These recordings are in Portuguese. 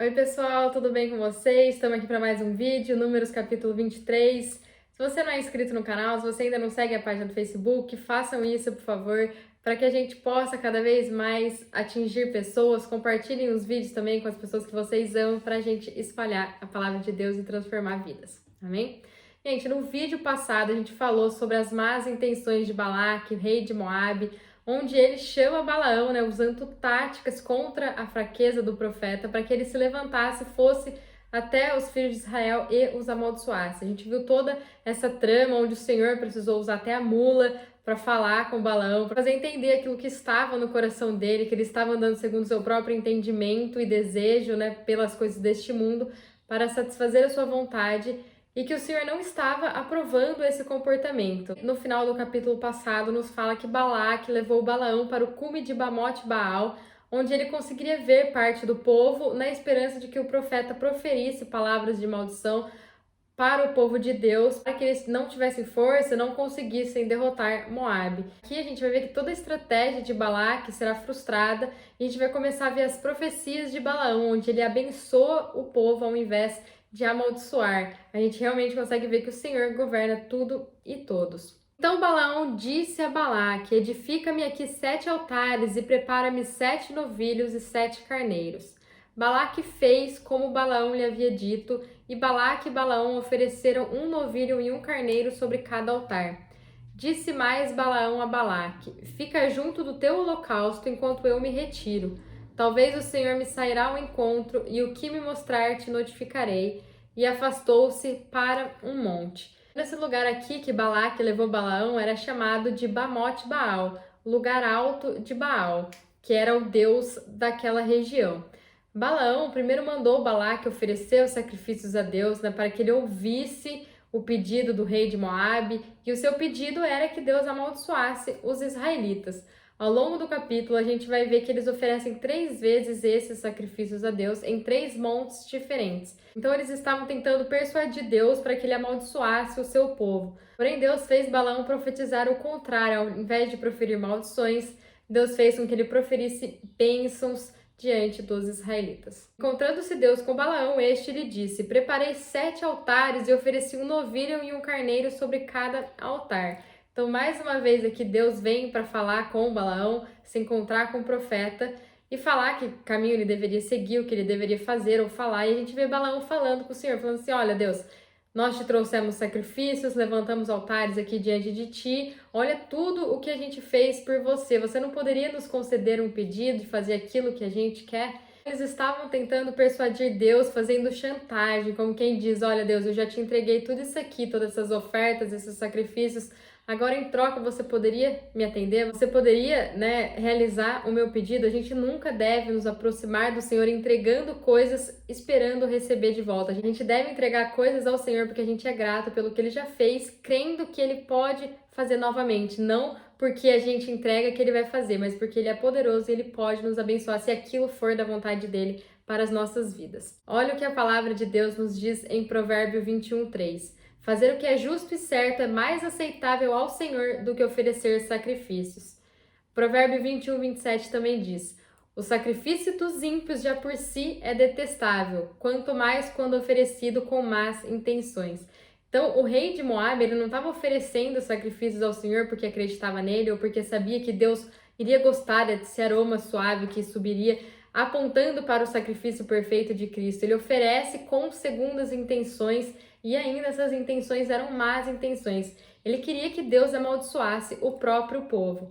Oi pessoal, tudo bem com vocês? Estamos aqui para mais um vídeo, Números capítulo 23. Se você não é inscrito no canal, se você ainda não segue a página do Facebook, façam isso, por favor, para que a gente possa cada vez mais atingir pessoas. Compartilhem os vídeos também com as pessoas que vocês amam para a gente espalhar a palavra de Deus e transformar vidas. Amém? Gente, no vídeo passado a gente falou sobre as más intenções de Balaque, rei de Moabe, onde ele chama Balaão, usando táticas contra a fraqueza do profeta, para que ele se levantasse, fosse até os filhos de Israel e os amaldiçoasse. A gente viu toda essa trama onde o Senhor precisou usar até a mula para falar com Balaão, para fazer entender aquilo que estava no coração dele, que ele estava andando segundo o seu próprio entendimento e desejo, pelas coisas deste mundo, para satisfazer a sua vontade, e que o Senhor não estava aprovando esse comportamento. No final do capítulo passado, nos fala que Balaque levou Balaão para o cume de Bamote Baal, onde ele conseguiria ver parte do povo, na esperança de que o profeta proferisse palavras de maldição para o povo de Deus, para que eles não tivessem força, não conseguissem derrotar Moabe. Aqui a gente vai ver que toda a estratégia de Balaque será frustrada, e a gente vai começar a ver as profecias de Balaão, onde ele abençoa o povo ao invés de amaldiçoar. A gente realmente consegue ver que o Senhor governa tudo e todos. Então Balaão disse a Balaque: edifica-me aqui 7 altares e prepara-me 7 novilhos e 7 carneiros. Balaque fez como Balaão lhe havia dito, e Balaque e Balaão ofereceram um novilho e um carneiro sobre cada altar. Disse mais Balaão a Balaque: fica junto do teu holocausto enquanto eu me retiro. Talvez o Senhor me sairá ao encontro, e o que me mostrar te notificarei. E afastou-se para um monte. Nesse lugar aqui que Balaque levou Balaão era chamado de Bamote Baal, lugar alto de Baal, que era o deus daquela região. Balaão primeiro mandou Balaque oferecer os sacrifícios a Deus, para que ele ouvisse o pedido do rei de Moabe, e o seu pedido era que Deus amaldiçoasse os israelitas. Ao longo do capítulo, a gente vai ver que eles oferecem 3 vezes esses sacrifícios a Deus em 3 montes diferentes. Então, eles estavam tentando persuadir Deus para que ele amaldiçoasse o seu povo. Porém, Deus fez Balaão profetizar o contrário. Ao invés de proferir maldições, Deus fez com que ele proferisse bênçãos diante dos israelitas. Encontrando-se Deus com Balaão, este lhe disse: preparei 7 altares e ofereci um novilho e um carneiro sobre cada altar. Então, mais uma vez aqui, Deus vem para falar com Balaão, se encontrar com o profeta e falar que caminho ele deveria seguir, o que ele deveria fazer ou falar. E a gente vê Balaão falando com o Senhor, falando assim: olha, Deus, nós te trouxemos sacrifícios, levantamos altares aqui diante de ti, olha tudo o que a gente fez por você. Você não poderia nos conceder um pedido de fazer aquilo que a gente quer? Eles estavam tentando persuadir Deus, fazendo chantagem, como quem diz: olha, Deus, eu já te entreguei tudo isso aqui, todas essas ofertas, esses sacrifícios. Agora, em troca, você poderia me atender? Você poderia, realizar o meu pedido? A gente nunca deve nos aproximar do Senhor entregando coisas, esperando receber de volta. A gente deve entregar coisas ao Senhor porque a gente é grato pelo que Ele já fez, crendo que Ele pode fazer novamente. Não porque a gente entrega que Ele vai fazer, mas porque Ele é poderoso e Ele pode nos abençoar se aquilo for da vontade dEle para as nossas vidas. Olha o que a palavra de Deus nos diz em Provérbio 21:3. Fazer o que é justo e certo é mais aceitável ao Senhor do que oferecer sacrifícios. Provérbio 21:27 também diz: o sacrifício dos ímpios já por si é detestável, quanto mais quando oferecido com más intenções. Então, o rei de Moabe, ele não estava oferecendo sacrifícios ao Senhor porque acreditava nele ou porque sabia que Deus iria gostar desse aroma suave que subiria, apontando para o sacrifício perfeito de Cristo. Ele oferece com segundas intenções, e ainda essas intenções eram más intenções. Ele queria que Deus amaldiçoasse o próprio povo.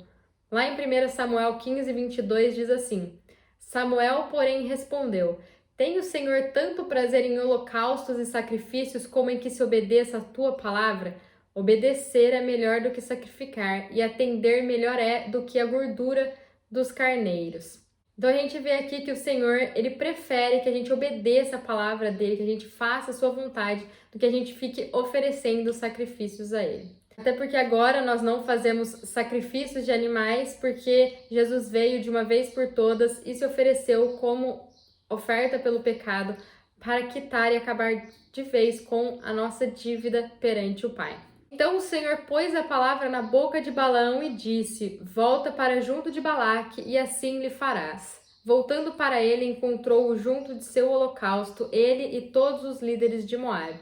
Lá em 1 Samuel 15:22 diz assim: Samuel, porém, respondeu: tem o Senhor tanto prazer em holocaustos e sacrifícios como em que se obedeça a tua palavra? Obedecer é melhor do que sacrificar, e atender melhor é do que a gordura dos carneiros. Então a gente vê aqui que o Senhor, ele prefere que a gente obedeça a palavra dele, que a gente faça a sua vontade, do que a gente fique oferecendo sacrifícios a ele. Até porque agora nós não fazemos sacrifícios de animais, porque Jesus veio de uma vez por todas e se ofereceu como oferta pelo pecado para quitar e acabar de vez com a nossa dívida perante o Pai. Então o Senhor pôs a palavra na boca de Balaão e disse: volta para junto de Balaque e assim lhe farás. Voltando para ele, encontrou-o junto de seu holocausto, ele e todos os líderes de Moabe.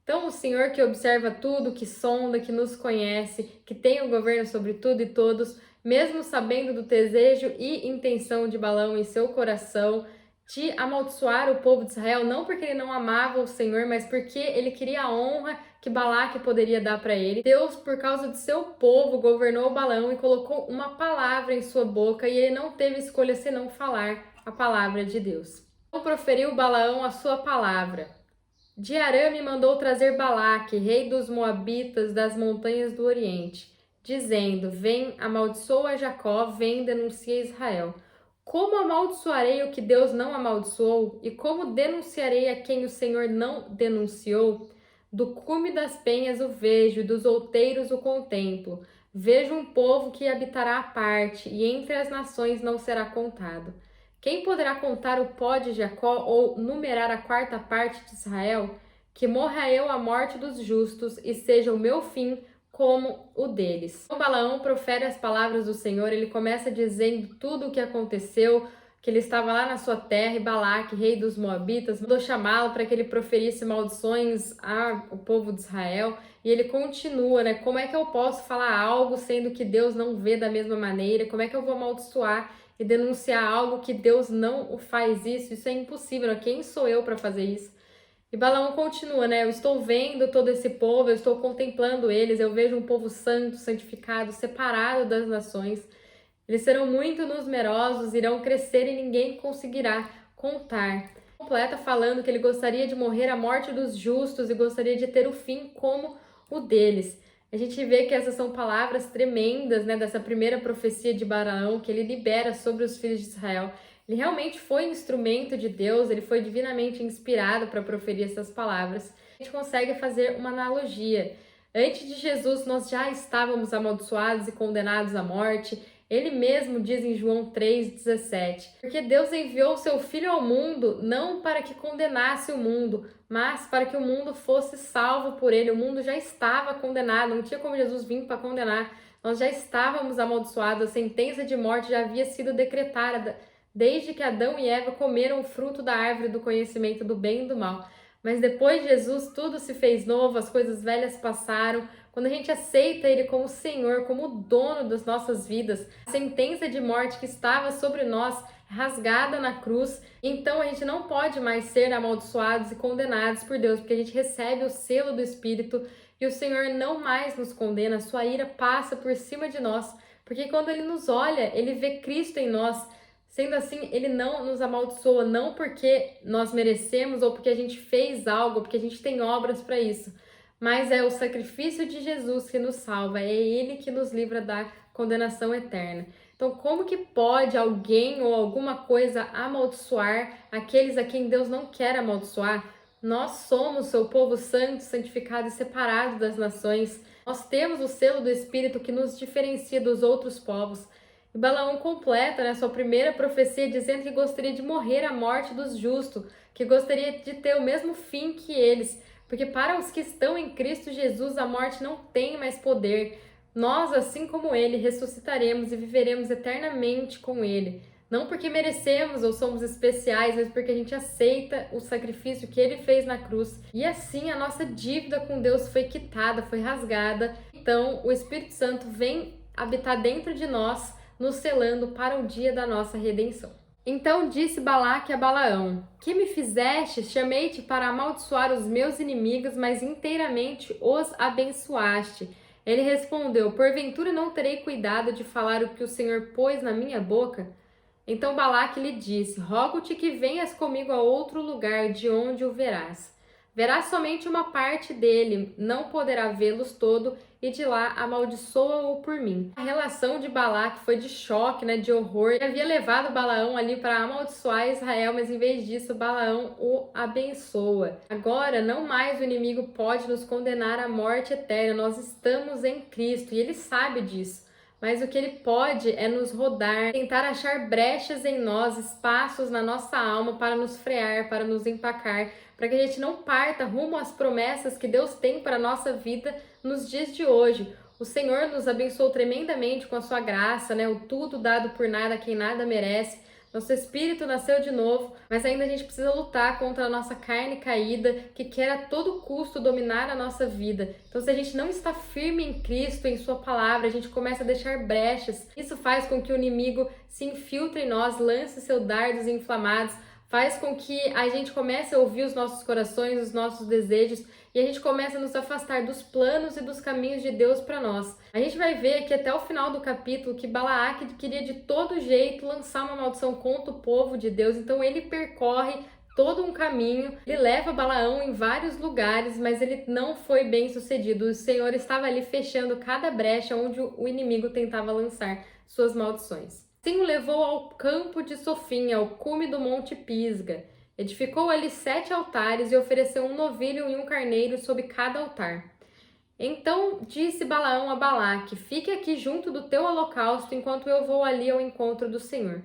Então, o Senhor que observa tudo, que sonda, que nos conhece, que tem o governo sobre tudo e todos, mesmo sabendo do desejo e intenção de Balaão em seu coração, de amaldiçoar o povo de Israel, não porque ele não amava o Senhor, mas porque ele queria a honra que Balaque poderia dar para ele. Deus, por causa de seu povo, governou Balaão e colocou uma palavra em sua boca, e ele não teve escolha senão falar a palavra de Deus. Então proferiu Balaão a sua palavra. De Arame mandou trazer Balaque, rei dos Moabitas, das montanhas do Oriente, dizendo: Vem, amaldiçoa Jacó, vem, denuncia Israel. Como amaldiçoarei o que Deus não amaldiçoou? E como denunciarei a quem o Senhor não denunciou? Do cume das penhas o vejo, e dos outeiros o contemplo. Vejo um povo que habitará à parte, e entre as nações não será contado. Quem poderá contar o pó de Jacó ou numerar a quarta parte de Israel? Que morra eu a morte dos justos e seja o meu fim como o deles. Então Balaão profere as palavras do Senhor, ele começa dizendo tudo o que aconteceu, que ele estava lá na sua terra e Balaque, rei dos Moabitas, mandou chamá-lo para que ele proferisse maldições ao povo de Israel. E ele continua, né? Como é que eu posso falar algo sendo que Deus não vê da mesma maneira? Como é que eu vou amaldiçoar e denunciar algo que Deus não faz isso? Isso é impossível, né? Quem sou eu para fazer isso? E Balaão continua, né? Eu estou vendo todo esse povo, eu estou contemplando eles, eu vejo um povo santo, santificado, separado das nações. Eles serão muito numerosos, irão crescer e ninguém conseguirá contar. Completa falando que ele gostaria de morrer a morte dos justos e gostaria de ter o fim como o deles. A gente vê que essas são palavras tremendas, né, dessa primeira profecia de Balaão que ele libera sobre os filhos de Israel. Ele realmente foi instrumento de Deus, ele foi divinamente inspirado para proferir essas palavras. A gente consegue fazer uma analogia. Antes de Jesus, nós já estávamos amaldiçoados e condenados à morte. Ele mesmo diz em João 3,17: Porque Deus enviou o seu Filho ao mundo, não para que condenasse o mundo, mas para que o mundo fosse salvo por ele. O mundo já estava condenado, não tinha como Jesus vir para condenar. Nós já estávamos amaldiçoados, a sentença de morte já havia sido decretada desde que Adão e Eva comeram o fruto da árvore do conhecimento do bem e do mal. Mas depois de Jesus, tudo se fez novo, as coisas velhas passaram. Quando a gente aceita Ele como Senhor, como dono das nossas vidas, a sentença de morte que estava sobre nós é rasgada na cruz. Então a gente não pode mais ser amaldiçoados e condenados por Deus, porque a gente recebe o selo do Espírito e o Senhor não mais nos condena, a sua ira passa por cima de nós, porque quando Ele nos olha, Ele vê Cristo em nós. Sendo assim, ele não nos amaldiçoa, não porque nós merecemos ou porque a gente fez algo, porque a gente tem obras para isso, mas é o sacrifício de Jesus que nos salva, é ele que nos livra da condenação eterna. Então, como que pode alguém ou alguma coisa amaldiçoar aqueles a quem Deus não quer amaldiçoar? Nós somos seu povo santo, santificado e separado das nações. Nós temos o selo do Espírito que nos diferencia dos outros povos. E Balaão completa, né, sua primeira profecia dizendo que gostaria de morrer a morte dos justos, que gostaria de ter o mesmo fim que eles, porque para os que estão em Cristo Jesus a morte não tem mais poder. Nós, assim como ele, ressuscitaremos e viveremos eternamente com ele. Não porque merecemos ou somos especiais, mas porque a gente aceita o sacrifício que ele fez na cruz. E assim a nossa dívida com Deus foi quitada, foi rasgada. Então o Espírito Santo vem habitar dentro de nós, nos selando para o dia da nossa redenção. Então disse Balaque a Balaão: Que me fizeste? Chamei-te para amaldiçoar os meus inimigos, mas inteiramente os abençoaste. Ele respondeu: Porventura não terei cuidado de falar o que o Senhor pôs na minha boca? Então Balaque lhe disse: Rogo-te que venhas comigo a outro lugar, de onde o verás. Verás somente uma parte dele, não poderá vê-los todo, e de lá amaldiçoa-o por mim. A relação de Balaque foi de choque, né, de horror. Ele havia levado Balaão ali para amaldiçoar Israel, mas em vez disso, Balaão o abençoa. Agora, não mais o inimigo pode nos condenar à morte eterna. Nós estamos em Cristo e ele sabe disso. Mas o que ele pode é nos rodar, tentar achar brechas em nós, espaços na nossa alma para nos frear, para nos empacar, para que a gente não parta rumo às promessas que Deus tem para a nossa vida nos dias de hoje. O Senhor nos abençoou tremendamente com a sua graça, né? O tudo dado por nada a quem nada merece. nosso espírito nasceu de novo, mas ainda a gente precisa lutar contra a nossa carne caída, que quer a todo custo dominar a nossa vida. Então, se a gente não está firme em Cristo, em Sua palavra, a gente começa a deixar brechas. Isso faz com que o inimigo se infiltre em nós, lance seus dardos inflamados, faz com que a gente comece a ouvir os nossos corações, os nossos desejos, e a gente começa a nos afastar dos planos e dos caminhos de Deus para nós. A gente vai ver aqui até o final do capítulo que Balaque queria de todo jeito lançar uma maldição contra o povo de Deus, então ele percorre todo um caminho, ele leva Balaão em vários lugares, mas ele não foi bem sucedido. O Senhor estava ali fechando cada brecha onde o inimigo tentava lançar suas maldições. Assim o levou ao campo de Sofim, ao cume do monte Pisga. Edificou ali 7 altares e ofereceu um novilho e um carneiro sobre cada altar. Então disse Balaão a Balaque: fique aqui junto do teu holocausto, enquanto eu vou ali ao encontro do Senhor.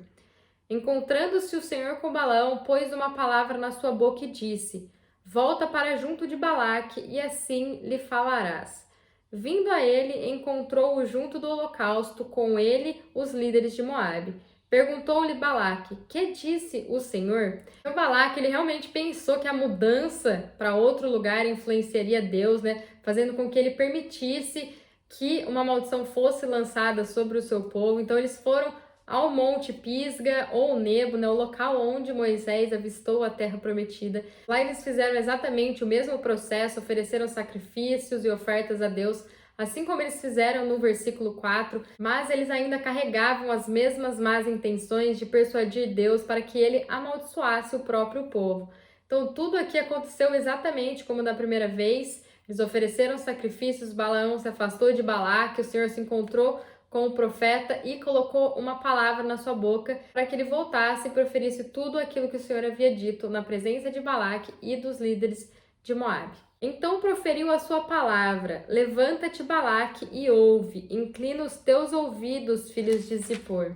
Encontrando-se o Senhor com Balaão, pôs uma palavra na sua boca e disse: volta para junto de Balaque, e assim lhe falarás. Vindo a ele, encontrou-o junto do holocausto, com ele os líderes de Moabe. Perguntou-lhe Balaque: que disse o Senhor? Então Balaque, ele realmente pensou que a mudança para outro lugar influenciaria Deus, né? Fazendo com que ele permitisse que uma maldição fosse lançada sobre o seu povo. Então eles foram ao monte Pisga ou Nebo, né? O local onde Moisés avistou a terra prometida. Lá eles fizeram exatamente o mesmo processo, ofereceram sacrifícios e ofertas a Deus, assim como eles fizeram no versículo 4, mas eles ainda carregavam as mesmas más intenções de persuadir Deus para que ele amaldiçoasse o próprio povo. Então tudo aqui aconteceu exatamente como da primeira vez. Eles ofereceram sacrifícios, Balaão se afastou de Balaque, o Senhor se encontrou com o profeta e colocou uma palavra na sua boca para que ele voltasse e proferisse tudo aquilo que o Senhor havia dito na presença de Balaque e dos líderes de Moabe. Então proferiu a sua palavra: levanta-te, Balaque, e ouve, inclina os teus ouvidos, filhos de Zippor.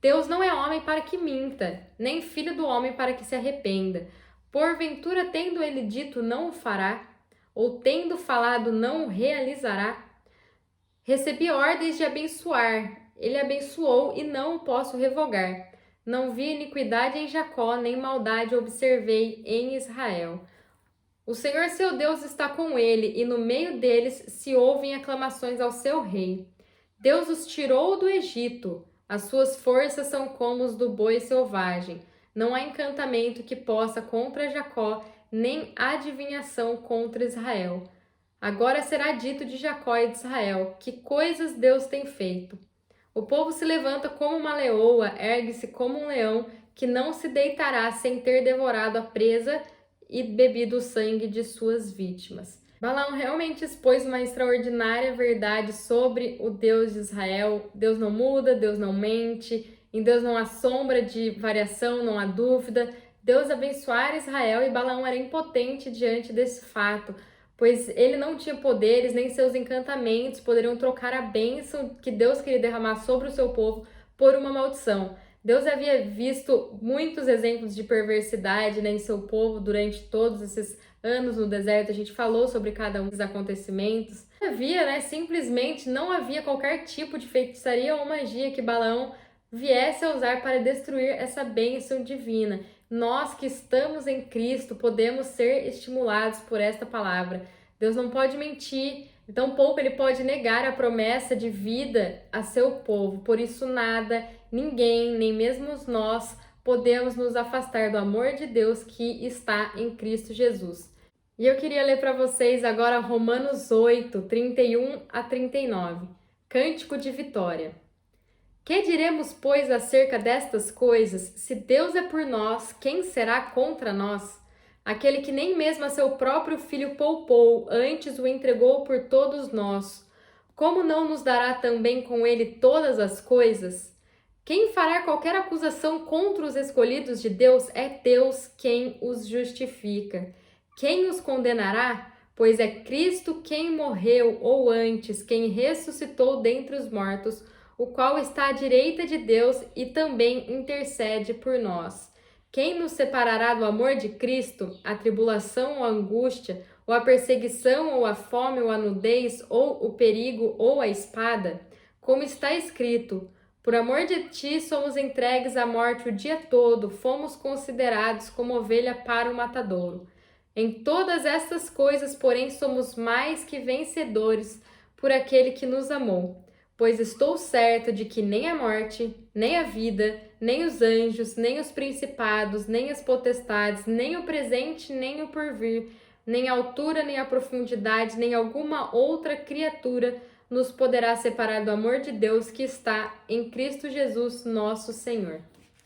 Deus não é homem para que minta, nem filho do homem para que se arrependa. Porventura, tendo ele dito, não o fará? Ou tendo falado, não o realizará? Recebi ordens de abençoar, ele abençoou e não o posso revogar. Não vi iniquidade em Jacó, nem maldade observei em Israel. O Senhor seu Deus está com ele, e no meio deles se ouvem aclamações ao seu rei. Deus os tirou do Egito, as suas forças são como os do boi selvagem. Não há encantamento que possa contra Jacó, nem adivinhação contra Israel. Agora será dito de Jacó e de Israel: que coisas Deus tem feito. O povo se levanta como uma leoa, ergue-se como um leão, que não se deitará sem ter devorado a presa e bebido o sangue de suas vítimas. Balaão realmente expôs uma extraordinária verdade sobre o Deus de Israel. Deus não muda, Deus não mente, em Deus não há sombra de variação, não há dúvida. Deus abençoara Israel e Balaão era impotente diante desse fato, pois ele não tinha poderes, nem seus encantamentos poderiam trocar a bênção que Deus queria derramar sobre o seu povo por uma maldição. Deus havia visto muitos exemplos de perversidade, né, em seu povo durante todos esses anos no deserto. A gente falou sobre cada um dos acontecimentos. Simplesmente não havia qualquer tipo de feitiçaria ou magia que Balaão viesse a usar para destruir essa bênção divina. Nós que estamos em Cristo podemos ser estimulados por esta palavra. Deus não pode mentir, tampouco ele pode negar a promessa de vida a seu povo. Por isso nada, ninguém, nem mesmo nós, podemos nos afastar do amor de Deus que está em Cristo Jesus. E eu queria ler para vocês agora Romanos 8, 31 a 39. Cântico de vitória. Que diremos, pois, acerca destas coisas? Se Deus é por nós, quem será contra nós? Aquele que nem mesmo a seu próprio filho poupou, antes o entregou por todos nós, como não nos dará também com ele todas as coisas? Quem fará qualquer acusação contra os escolhidos de Deus é Deus quem os justifica. Quem os condenará? Pois é Cristo quem morreu, ou antes, quem ressuscitou dentre os mortos, o qual está à direita de Deus e também intercede por nós. Quem nos separará do amor de Cristo? A tribulação ou a angústia, ou a perseguição, ou a fome, ou a nudez, ou o perigo, ou a espada? Como está escrito: Por amor de ti, somos entregues à morte o dia todo, fomos considerados como ovelha para o matadouro. Em todas estas coisas, porém, somos mais que vencedores por aquele que nos amou. Pois estou certo de que nem a morte, nem a vida, nem os anjos, nem os principados, nem as potestades, nem o presente, nem o porvir, nem a altura, nem a profundidade, nem alguma outra criatura nos poderá separar do amor de Deus que está em Cristo Jesus, nosso Senhor.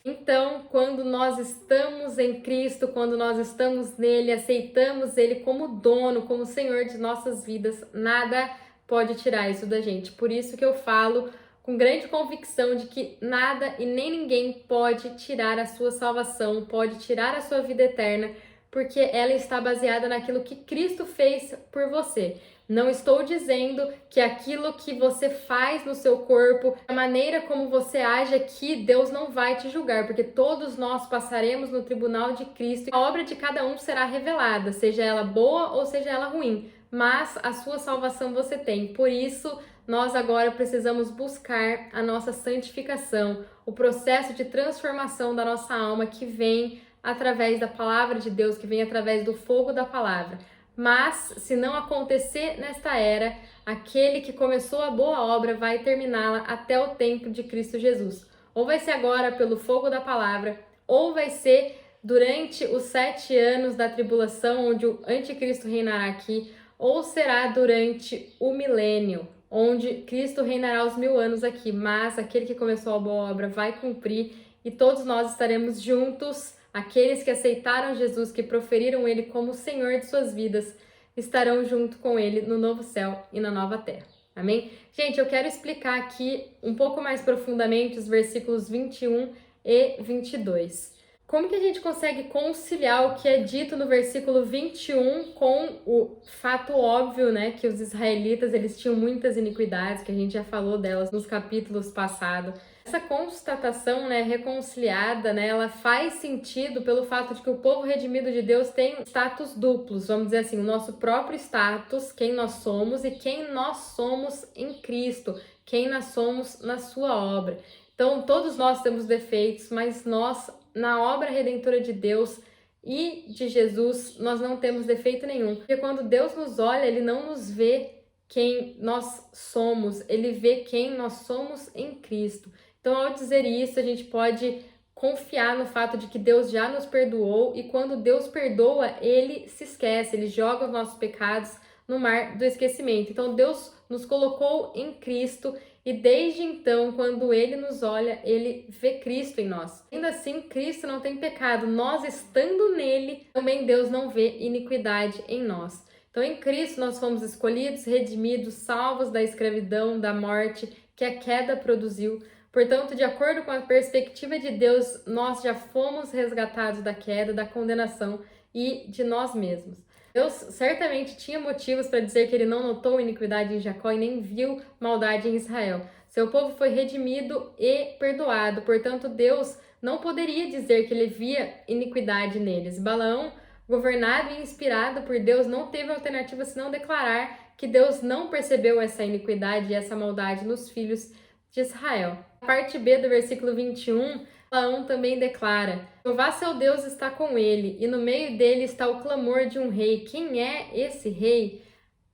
Então, quando nós estamos em Cristo, quando nós estamos nele, aceitamos ele como dono, como Senhor de nossas vidas, nada pode tirar isso da gente. Por isso que eu falo com grande convicção de que nada e nem ninguém pode tirar a sua salvação, pode tirar a sua vida eterna, porque ela está baseada naquilo que Cristo fez por você. Não estou dizendo que aquilo que você faz no seu corpo, a maneira como você age aqui, Deus não vai te julgar, porque todos nós passaremos no tribunal de Cristo e a obra de cada um será revelada, seja ela boa ou seja ela ruim, mas a sua salvação você tem. Por isso, nós agora precisamos buscar a nossa santificação, o processo de transformação da nossa alma que vem através da palavra de Deus, que vem através do fogo da palavra. Mas, se não acontecer nesta era, aquele que começou a boa obra vai terminá-la até o tempo de Cristo Jesus. Ou vai ser agora pelo fogo da palavra, ou vai ser durante os 7 anos da tribulação, onde o anticristo reinará aqui, ou será durante o milênio, onde Cristo reinará os 1000 anos aqui. Mas aquele que começou a boa obra vai cumprir e todos nós estaremos juntos. Aqueles que aceitaram Jesus, que proferiram ele como Senhor de suas vidas, estarão junto com ele no novo céu e na nova terra. Amém? Gente, eu quero explicar aqui um pouco mais profundamente os versículos 21 e 22. Como que a gente consegue conciliar o que é dito no versículo 21 com o fato óbvio, né, que os israelitas, eles tinham muitas iniquidades, que a gente já falou delas nos capítulos passados. Essa constatação, né, reconciliada, né, ela faz sentido pelo fato de que o povo redimido de Deus tem status duplos, vamos dizer assim, o nosso próprio status, quem nós somos e quem nós somos em Cristo, quem nós somos na sua obra. Então, todos nós temos defeitos, mas nós, na obra redentora de Deus e de Jesus, nós não temos defeito nenhum. Porque quando Deus nos olha, Ele não nos vê quem nós somos, Ele vê quem nós somos em Cristo. Então, ao dizer isso, a gente pode confiar no fato de que Deus já nos perdoou e quando Deus perdoa, Ele se esquece, Ele joga os nossos pecados no mar do esquecimento. Então, Deus nos colocou em Cristo e desde então, quando Ele nos olha, Ele vê Cristo em nós. Ainda assim, Cristo não tem pecado. Nós estando nele, também Deus não vê iniquidade em nós. Então, em Cristo, nós fomos escolhidos, redimidos, salvos da escravidão, da morte que a queda produziu. Portanto, de acordo com a perspectiva de Deus, nós já fomos resgatados da queda, da condenação e de nós mesmos. Deus certamente tinha motivos para dizer que ele não notou iniquidade em Jacó e nem viu maldade em Israel. Seu povo foi redimido e perdoado, portanto, Deus não poderia dizer que ele via iniquidade neles. Balaão, governado e inspirado por Deus, não teve alternativa senão declarar que Deus não percebeu essa iniquidade e essa maldade nos filhos de Israel. A parte B do versículo 21, Balaão também declara: Jeová seu Deus está com ele, e no meio dele está o clamor de um rei. Quem é esse rei?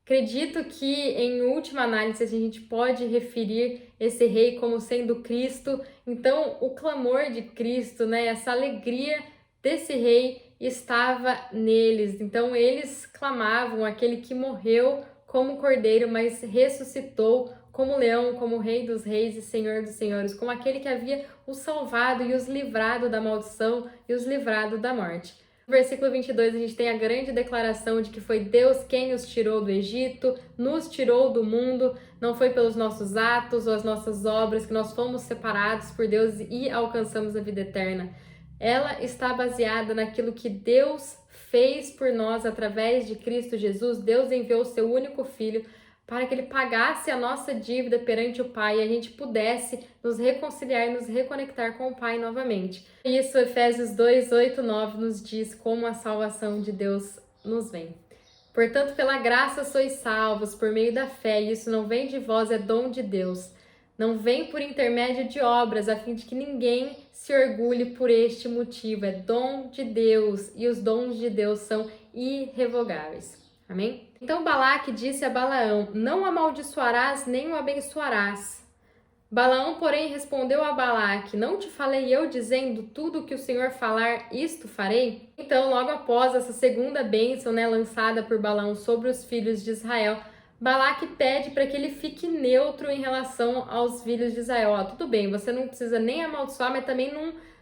Acredito que, em última análise, a gente pode referir esse rei como sendo Cristo. Então, o clamor de Cristo, né, essa alegria desse rei estava neles. Então, eles clamavam aquele que morreu como cordeiro, mas ressuscitou como leão, como rei dos reis e senhor dos senhores, como aquele que havia os salvado e os livrado da maldição e os livrado da morte. No versículo 22, a gente tem a grande declaração de que foi Deus quem os tirou do Egito, nos tirou do mundo, não foi pelos nossos atos ou as nossas obras que nós fomos separados por Deus e alcançamos a vida eterna. Ela está baseada naquilo que Deus fez por nós através de Cristo Jesus. Deus enviou o seu único Filho para que ele pagasse a nossa dívida perante o Pai e a gente pudesse nos reconciliar e nos reconectar com o Pai novamente. Isso, Efésios 2, 8, 9 nos diz como a salvação de Deus nos vem. Portanto, pela graça sois salvos por meio da fé, e isso não vem de vós, é dom de Deus. não vem por intermédio de obras, a fim de que ninguém se orgulhe por este motivo. É dom de Deus e os dons de Deus são irrevogáveis. Amém? Então Balaque disse a Balaão: não amaldiçoarás nem o abençoarás. Balaão, porém, respondeu a Balaque: não te falei eu dizendo tudo o que o Senhor falar, isto farei? Então, logo após essa segunda bênção, lançada por Balaão sobre os filhos de Israel, Balaque pede para que ele fique neutro em relação aos filhos de Israel. Tudo bem, você não precisa nem amaldiçoar, mas também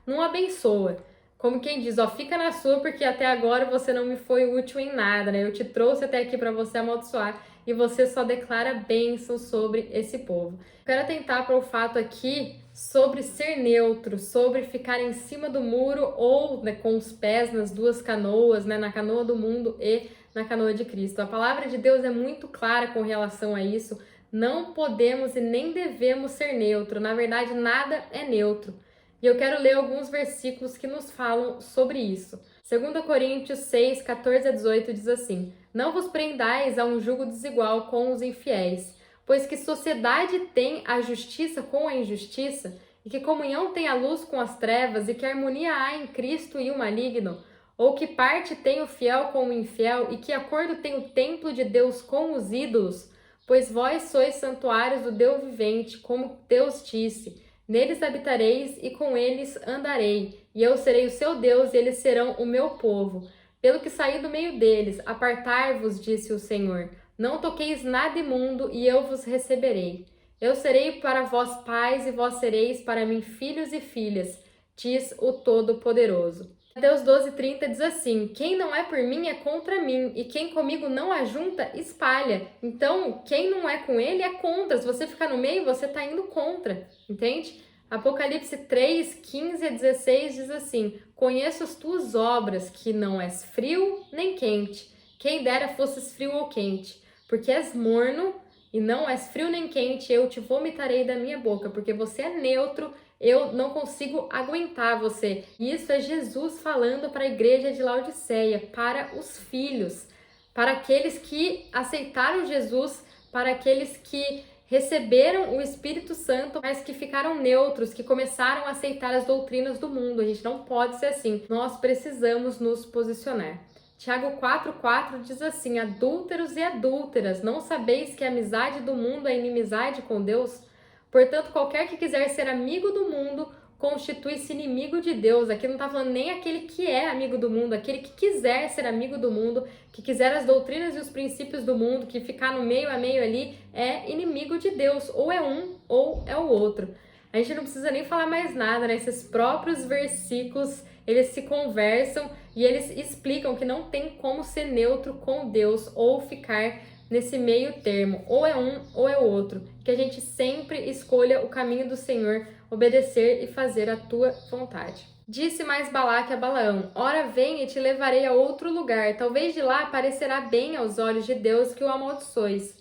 não abençoa. Como quem diz, fica na sua, porque até agora você não me foi útil em nada, Eu te trouxe até aqui para você amaldiçoar e você só declara bênção sobre esse povo. Quero atentar para o fato aqui sobre ser neutro, sobre ficar em cima do muro ou com os pés nas duas canoas, na canoa do mundo e na canoa de Cristo. A palavra de Deus é muito clara com relação a isso. Não podemos e nem devemos ser neutro. Na verdade, nada é neutro. E eu quero ler alguns versículos que nos falam sobre isso. 2 Coríntios 6, 14 a 18 diz assim: não vos prendais a um jugo desigual com os infiéis, pois que sociedade tem a justiça com a injustiça? E que comunhão tem a luz com as trevas? E que harmonia há em Cristo e o maligno? Ou que parte tem o fiel com o infiel? E que acordo tem o templo de Deus com os ídolos? Pois vós sois santuários do Deus vivente, como Deus disse: neles habitareis e com eles andarei, e eu serei o seu Deus e eles serão o meu povo. Pelo que saí do meio deles, apartai-vos, disse o Senhor. Não toqueis nada imundo, e eu vos receberei. Eu serei para vós pais, e vós sereis para mim filhos e filhas, diz o Todo-Poderoso. Mateus 12:30 diz assim: quem não é por mim é contra mim, e quem comigo não ajunta, espalha. Então, quem não é com ele é contra. Se você ficar no meio, você está indo contra, entende? Apocalipse 3, 15 a 16 diz assim: conheço as tuas obras, que não és frio nem quente. Quem dera fosses frio ou quente, porque és morno e não és frio nem quente, eu te vomitarei da minha boca, porque você é neutro, eu não consigo aguentar você. E isso é Jesus falando para a igreja de Laodiceia, para os filhos, para aqueles que aceitaram Jesus, para aqueles que receberam o Espírito Santo, mas que ficaram neutros, que começaram a aceitar as doutrinas do mundo. A gente não pode ser assim. Nós precisamos nos posicionar. Tiago 4,4 diz assim: adúlteros e adúlteras, não sabeis que a amizade do mundo é inimizade com Deus? Portanto, qualquer que quiser ser amigo do mundo, constitui-se inimigo de Deus. Aqui não está falando nem aquele que é amigo do mundo, aquele que quiser ser amigo do mundo, que quiser as doutrinas e os princípios do mundo, que ficar no meio a meio ali, é inimigo de Deus. Ou é um, ou é o outro. A gente não precisa nem falar mais nada, Esses próprios versículos, eles se conversam e eles explicam que não tem como ser neutro com Deus ou ficar nesse meio termo, ou é um ou é o outro, que a gente sempre escolha o caminho do Senhor, obedecer e fazer a tua vontade. Disse mais Balaque a Balaão: ora vem e te levarei a outro lugar, talvez de lá parecerá bem aos olhos de Deus que o amaldiçoes.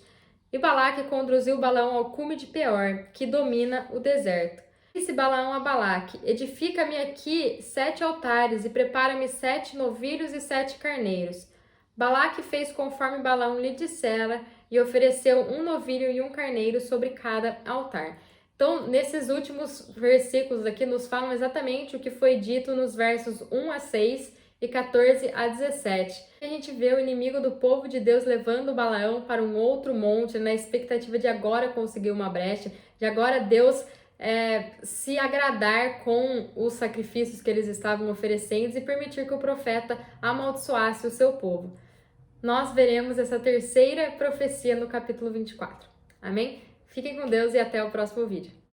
E Balaque conduziu Balaão ao cume de Peor, que domina o deserto. Disse Balaão a Balaque: edifica-me aqui 7 altares e prepara-me 7 novilhos e 7 carneiros. Balaque fez conforme Balaão lhe dissera e ofereceu um novilho e um carneiro sobre cada altar. Então, nesses últimos versículos aqui nos falam exatamente o que foi dito nos versos 1 a 6 e 14 a 17. A gente vê o inimigo do povo de Deus levando Balaão para um outro monte, na expectativa de agora conseguir uma brecha, de agora Deus se agradar com os sacrifícios que eles estavam oferecendo e permitir que o profeta amaldiçoasse o seu povo. Nós veremos essa terceira profecia no capítulo 24. Amém? Fiquem com Deus e até o próximo vídeo.